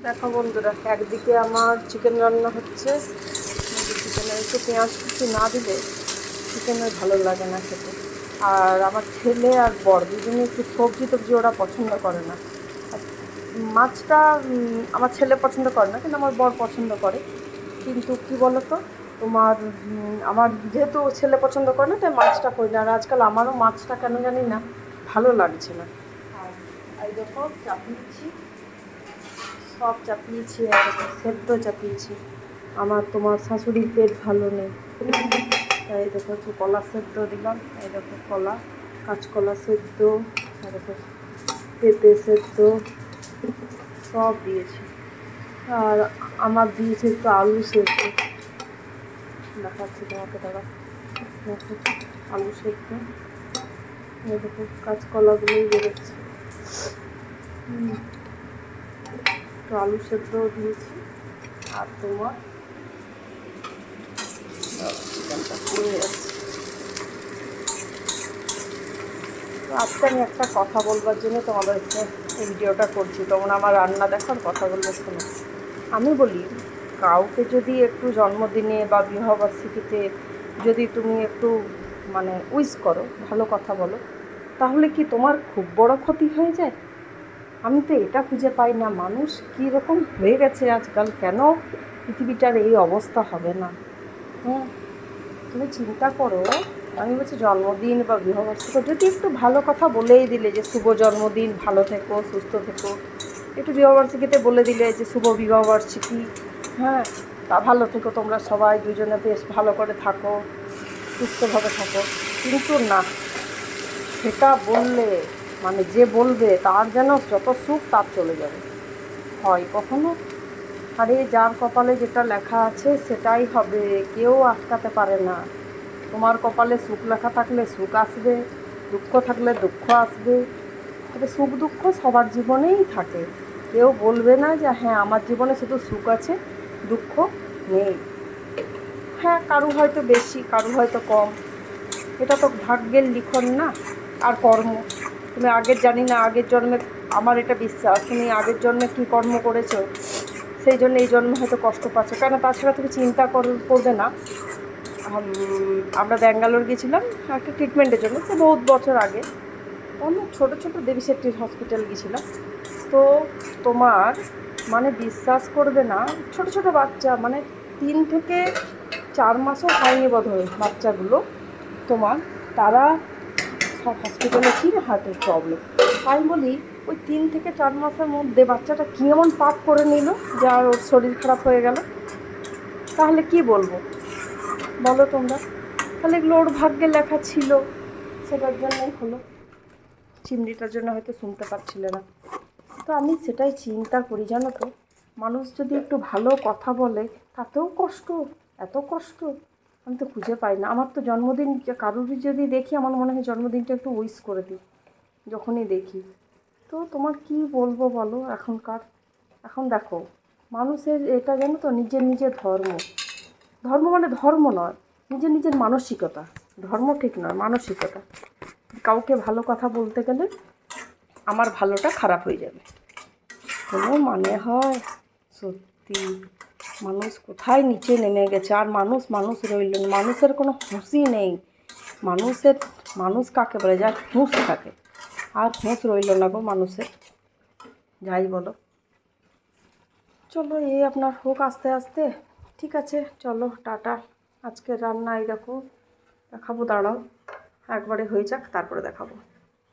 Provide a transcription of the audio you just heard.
দেখো বন্ধুরা, একদিকে আমার চিকেন রান্না হচ্ছে, চিকেনের একটু পেঁয়াজ কুচি না দিলে চিকেনের ভালো লাগে না খেতে। আর আমার ছেলে আর বর দুজনে একটু সবজি টবজি ওরা পছন্দ করে না। মাছটা আমার ছেলে পছন্দ করে না, কিন্তু আমার বর পছন্দ করে। কিন্তু কি বলো তো, তোমার আমার যেহেতু ছেলে পছন্দ করে না, তাই মাছটা করি না। আর আজকাল আমারও মাছটা কেন জানি না ভালো লাগছে না। আর এই দেখো চাপিয়েছি, সব চাপিয়েছি, আর সেদ্ধ চাপিয়েছি। আমার তোমার শাশুড়ির পেট ভালো নেই, এই দেখো একটু কলা সেদ্ধ দিলাম। এই দেখো কলা, কাঁচকলা সেদ্ধ, আর দেখো পেঁপে সেদ্ধ, সব দিয়েছি। আর আমার দিয়েছে একটু আলু সেদ্ধ, দেখাচ্ছি তোমাকে, দাঁড়া। দেখো আলু সেদ্ধ, এই দেখো কাঁচকলাগুলোই বেরোচ্ছে। একটু আলু সেদ্ধও দিয়েছি। আর তোমার চিকেনটা পুড়ে যাচ্ছে। তো আজকে আমি একটা কথা বলবার জন্য তোমাদেরকে এই ভিডিওটা করছি। তোমরা আমার রান্না দেখার কথাগুলো শোনো। আমি বলি, কাউকে যদি একটু জন্মদিনে বা বিবাহবার্ষিকীতে যদি তুমি একটু মানে উইশ করো, ভালো কথা বলো, তাহলে কি তোমার খুব বড় ক্ষতি হয়ে যায়? আমি তো এটা খুঁজে পাই না, মানুষ কীরকম হয়ে গেছে আজকাল, কেন পৃথিবীটার এই অবস্থা হবে না? হ্যাঁ, তুমি চিন্তা করো। আমি বলছি জন্মদিন বা বিবাহবার্ষিকী যদি একটু ভালো কথা বলেই দিলে যে শুভ জন্মদিন, ভালো থেকো, সুস্থ থেকো। একটু বিবাহবার্ষিকীতে বলে দিলে যে শুভ বিবাহবার্ষিকী, হ্যাঁ, তা ভালো থেকো তোমরা সবাই, দুজনে বেশ ভালো করে থাকো, সুস্থভাবে থাকো। কিন্তু না, সেটা বললে মানে যে বলবে তার যেন যত সুখ তার চলে যাবে, হয় কখনো? আরে যার কপালে যেটা লেখা আছে সেটাই হবে, কেউ আটকাতে পারে না। তোমার কপালে সুখ লেখা থাকলে সুখ আসবে, দুঃখ থাকলে দুঃখ আসবে। তবে সুখ দুঃখ সবার জীবনেই থাকে, কেউ বলবে না যে হ্যাঁ আমার জীবনে শুধু সুখ আছে, দুঃখ নেই। হ্যাঁ, কারু হয়তো বেশি, কারু হয়তো কম, এটা তো ভাগ্যের লিখন না। আর কর্ম, তুমি আগের জানি না আগের জন্মে, আমার এটা বিশ্বাস তুমি আগের জন্মে কী কর্ম করেছো, সেই জন্য এই জন্মে হয়তো কষ্ট পাচ্ছ। কেন তাছাড়া তুমি চিন্তা করবে না। আমরা ব্যাঙ্গালোর গেছিলাম একটা ট্রিটমেন্টের জন্য, সে বহুত বছর আগে, অনেক ছোটো ছোটো দেবী শেট্টির হসপিটাল গেছিলাম। তো তোমার মানে বিশ্বাস করবে না, ছোটো ছোটো বাচ্চা, মানে 3 থেকে 4 মাসও হয়নি বোধহয় বাচ্চাগুলো, তোমার তারা সব হসপিটালে কি না হার্টের প্রবলেম। আমি বলি ওই 3 থেকে 4 মাসের মধ্যে বাচ্চাটা কী এমন পাপ করে নিল যে আর ওর শরীর খারাপ হয়ে গেল? তাহলে কি বলবো বলো তোমরা? তাহলে এগুলো ওর ভাগ্যে লেখা ছিল, সেটার জন্যই হলো। চিমড়িটার জন্য হয়তো শুনতে পাচ্ছিলে না। তো আমি সেটাই চিন্তা করি, জানো তো, মানুষ যদি একটু ভালো কথা বলে তাতেও কষ্ট, এত কষ্ট আমি তো খুঁজে পাই না। আমার তো জন্মদিন কারোরই যদি দেখি, আমার মনে হয় জন্মদিনটা একটু উইশ করে দিই যখনই দেখি। তো তোমার কি বলবো বলো, এখন দেখো, মানুষের এটা জানো তো, নিজের নিজের ধর্ম, ধর্ম মানে ধর্ম নয়, নিজের নিজের মানসিকতা, ধর্ম ঠিক নয়, মানসিকতা। কাউকে ভালো কথা বলতে গেলে আমার ভালোটা খারাপ হয়ে যাবে, কোনো মানে হয়? সত্যি মানুষ কোথায় নিচে নেমে গেছে, আর মানুষ রইল না, মানুষের কোনো হুঁশই নেই। মানুষ কাকে বলে, যার হুঁশ থাকে, আর হুঁশ রইল না গো মানুষের। যাই বলো, চলো এই আপনার হোক আস্তে আস্তে। ঠিক আছে, চলো টাটা। আজকে রান্না এই দেখো দেখাবো, দাঁড়াও একবারে হয়ে যাক তারপরে দেখাবো।